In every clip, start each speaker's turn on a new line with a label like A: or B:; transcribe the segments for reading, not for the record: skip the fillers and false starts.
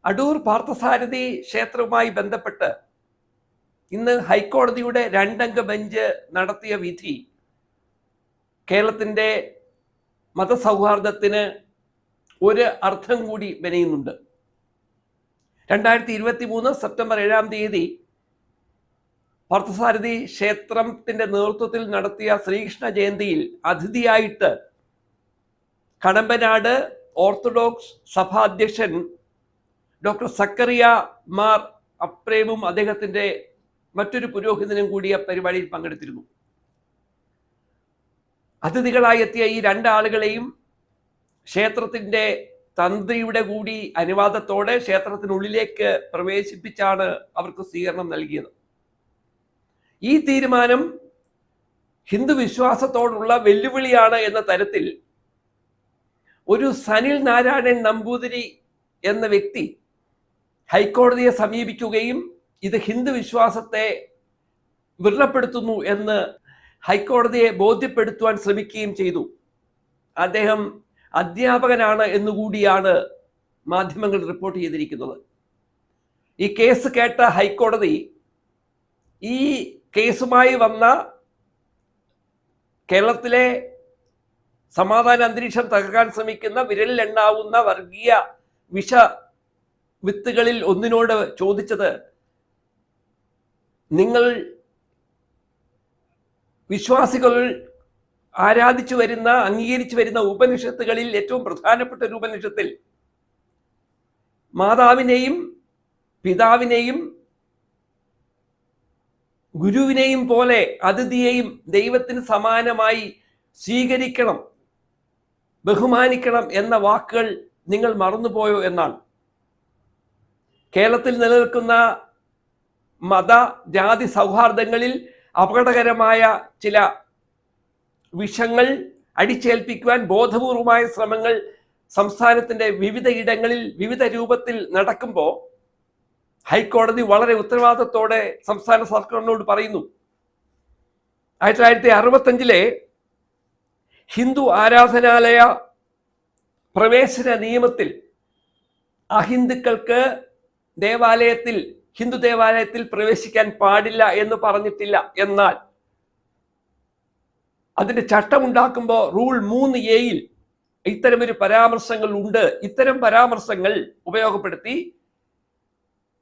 A: അടൂർ പാർത്ഥസാരഥി ക്ഷേത്രവുമായി ബന്ധപ്പെട്ട് ഇന്ന് ഹൈക്കോടതിയുടെ 2 അംഗ ബെഞ്ച് നടത്തിയ വിധി കേരളത്തിൻ്റെ മതസൗഹാർദ്ദത്തിന് ഒരു അർത്ഥം കൂടി മെനയുന്നുണ്ട്. 2023 സെപ്റ്റംബർ 7-ാം തീയതി പാർത്ഥസാരഥി ക്ഷേത്രത്തിൻ്റെ നേതൃത്വത്തിൽ നടത്തിയ ശ്രീകൃഷ്ണ ജയന്തിയിൽ അതിഥിയായിട്ട് കടമ്പനാട് ഓർത്തഡോക്സ് സഭാധ്യക്ഷൻ ഡോക്ടർ സക്കറിയ മാർ അപ്രേമും അദ്ദേഹത്തിൻ്റെ മറ്റൊരു പുരോഹിതനും കൂടിയ പരിപാടിയിൽ പങ്കെടുത്തിരുന്നു. അതിഥികളായി എത്തിയ ഈ 2 ആളുകളെയും ക്ഷേത്രത്തിൻ്റെ തന്ത്രിയുടെ കൂടി അനുവാദത്തോടെ ക്ഷേത്രത്തിനുള്ളിലേക്ക് പ്രവേശിപ്പിച്ചാണ് അവർക്ക് സ്വീകരണം നൽകിയത്. ഈ തീരുമാനം ഹിന്ദു വിശ്വാസത്തോടുള്ള വെല്ലുവിളിയാണ് എന്ന തരത്തിൽ ഒരു സനിൽ നാരായണൻ നമ്പൂതിരി എന്ന വ്യക്തി ഹൈക്കോടതിയെ സമീപിക്കുകയും ഇത് ഹിന്ദു വിശ്വാസത്തെ വ്രണപ്പെടുത്തുന്നു എന്ന് ഹൈക്കോടതിയെ ബോധ്യപ്പെടുത്തുവാൻ ശ്രമിക്കുകയും ചെയ്തു. അദ്ദേഹം അധ്യാപകനാണ് എന്നുകൂടിയാണ് മാധ്യമങ്ങൾ റിപ്പോർട്ട് ചെയ്തിരിക്കുന്നത്. ഈ കേസ് കേട്ട ഹൈക്കോടതി ഈ കേസുമായി വന്ന കേരളത്തിലെ സമാധാന അന്തരീക്ഷം തകർക്കാൻ ശ്രമിക്കുന്ന വിരലിലെണ്ണാവുന്ന വർഗീയ വിഷ വിത്തുകളിൽ ഒന്നിനോട് ചോദിച്ചത്, നിങ്ങൾ വിശ്വാസികൾ ആരാധിച്ചു വരുന്ന അംഗീകരിച്ചു വരുന്ന ഉപനിഷത്തുകളിൽ ഏറ്റവും പ്രധാനപ്പെട്ട ഒരു ഉപനിഷത്തിൽ മാതാവിനെയും പിതാവിനെയും ഗുരുവിനെയും പോലെ അതിഥിയെയും ദൈവത്തിന് സമാനമായി സ്വീകരിക്കണം, ബഹുമാനിക്കണം എന്ന വാക്കുകൾ നിങ്ങൾ മറന്നുപോയോ എന്നാണ്. കേരളത്തിൽ നിലനിൽക്കുന്ന മത ജാതി സൗഹാർദ്ദങ്ങളിൽ അപകടകരമായ ചില വിഷങ്ങൾ അടിച്ചേൽപ്പിക്കുവാൻ ബോധപൂർവമായ ശ്രമങ്ങൾ സംസ്ഥാനത്തിൻ്റെ വിവിധ ഇടങ്ങളിൽ വിവിധ രൂപത്തിൽ നടക്കുമ്പോൾ ഹൈക്കോടതി വളരെ ഉത്തരവാദിത്തത്തോടെ സംസ്ഥാന സർക്കാരിനോട് പറയുന്നു, 1965 ഹിന്ദു ആരാധനാലയ പ്രവേശന നിയമത്തിൽ അഹിന്ദുക്കൾക്ക് ഹിന്ദു ദേവാലയത്തിൽ പ്രവേശിക്കാൻ പാടില്ല എന്ന് പറഞ്ഞിട്ടില്ല. എന്നാൽ അതിൻ്റെ ചട്ടമുണ്ടാക്കുമ്പോൾ റൂൾ 3A ഇത്തരമൊരു പരാമർശങ്ങൾ ഉണ്ട്. ഇത്തരം പരാമർശങ്ങൾ ഉപയോഗപ്പെടുത്തി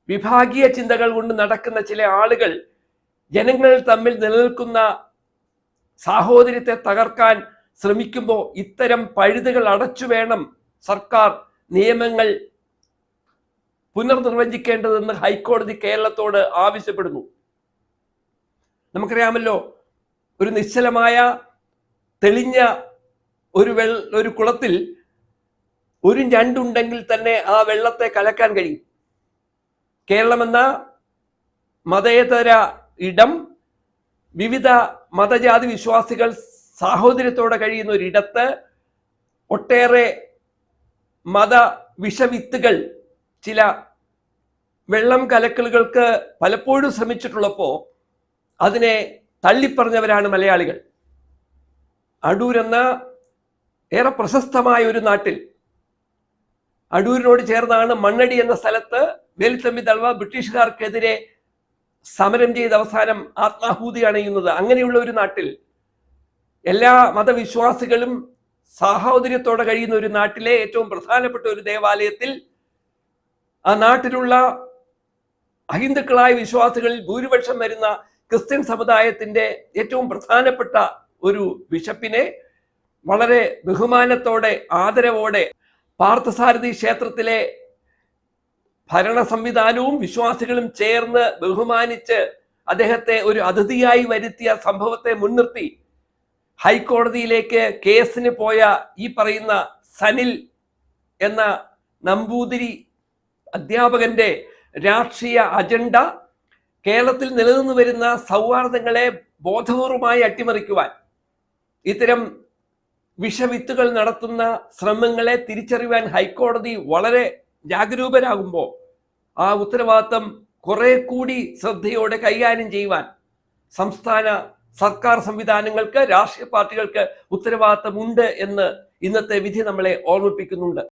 A: വിഭാഗീയ ചിന്തകൾ കൊണ്ട് നടക്കുന്ന ചില ആളുകൾ ജനങ്ങൾ തമ്മിൽ നിലനിൽക്കുന്ന സാഹോദര്യത്തെ തകർക്കാൻ ശ്രമിക്കുമ്പോൾ ഇത്തരം പഴുതുകൾ അടച്ചു വേണം സർക്കാർ നിയമങ്ങൾ പുനർനിർവചിക്കേണ്ടതെന്ന് ഹൈക്കോടതി കേരളത്തോട് ആവശ്യപ്പെടുന്നു. നമുക്കറിയാമല്ലോ, ഒരു നിശ്ചലമായ തെളിഞ്ഞ ഒരു കുളത്തിൽ ഒരു ഞണ്ടുണ്ടെങ്കിൽ തന്നെ ആ വെള്ളത്തെ കലക്കാൻ കഴിയും. കേരളമെന്ന മതേതര ഇടം, വിവിധ മതജാതി വിശ്വാസികൾ സാഹോദര്യത്തോടെ കഴിയുന്ന ഒരിടത്ത് ഒട്ടേറെ മത വിഷവിത്തുകൾ ചില വെള്ളം കലക്കലുകൾക്ക് പലപ്പോഴും ശ്രമിച്ചിട്ടുള്ളപ്പോൾ അതിനെ തള്ളിപ്പറഞ്ഞവരാണ് മലയാളികൾ. അടൂർ എന്ന ഏറെ പ്രശസ്തമായ ഒരു നാട്ടിൽ, അടൂരിനോട് ചേർന്നാണ് മണ്ണടി എന്ന സ്ഥലത്ത് വേലുത്തമ്പി ദളവ ബ്രിട്ടീഷുകാർക്കെതിരെ സമരം ചെയ്ത് അവസാനം ആത്മാഹൂതി അണയുന്നത്. അങ്ങനെയുള്ള ഒരു നാട്ടിൽ എല്ലാ മതവിശ്വാസികളും സാഹോദര്യത്തോടെ കഴിയുന്ന ഒരു നാട്ടിലെ ഏറ്റവും പ്രധാനപ്പെട്ട ഒരു ദേവാലയത്തിൽ ആ നാട്ടിലുള്ള അഹിന്ദുക്കളായ വിശ്വാസികളിൽ ഭൂരിപക്ഷം വരുന്ന ക്രിസ്ത്യൻ സമുദായത്തിൻ്റെ ഏറ്റവും പ്രധാനപ്പെട്ട ഒരു ബിഷപ്പിനെ വളരെ ബഹുമാനത്തോടെ ആദരവോടെ പാർത്ഥസാരഥി ക്ഷേത്രത്തിലെ ഭരണ സംവിധാനവും വിശ്വാസികളും ചേർന്ന് ബഹുമാനിച്ച് അദ്ദേഹത്തെ ഒരു അതിഥിയായി വരുത്തിയ സംഭവത്തെ മുൻനിർത്തി ഹൈക്കോടതിയിലേക്ക് കേസിന് പോയ ഈ പറയുന്ന സനിൽ എന്ന നമ്പൂതിരി അധ്യാപകന്റെ രാഷ്ട്രീയ അജണ്ട കേരളത്തിൽ നിലനിന്നു വരുന്ന സൗഹാർദ്ദങ്ങളെ ബോധപൂർവമായി അട്ടിമറിക്കുവാൻ, ഇത്തരം വിഷവിത്തുകൾ നടത്തുന്ന ശ്രമങ്ങളെ തിരിച്ചറിയുവാൻ ഹൈക്കോടതി വളരെ ജാഗരൂകരാകുമ്പോൾ ആ ഉത്തരവാദിത്തം കുറെ കൂടി ശ്രദ്ധയോടെ കൈകാര്യം ചെയ്യുവാൻ സംസ്ഥാന സർക്കാർ സംവിധാനങ്ങൾക്ക്, രാഷ്ട്രീയ പാർട്ടികൾക്ക് ഉത്തരവാദിത്തമുണ്ട് എന്ന് ഇന്നത്തെ വിധി നമ്മളെ ഓർമ്മിപ്പിക്കുന്നുണ്ട്.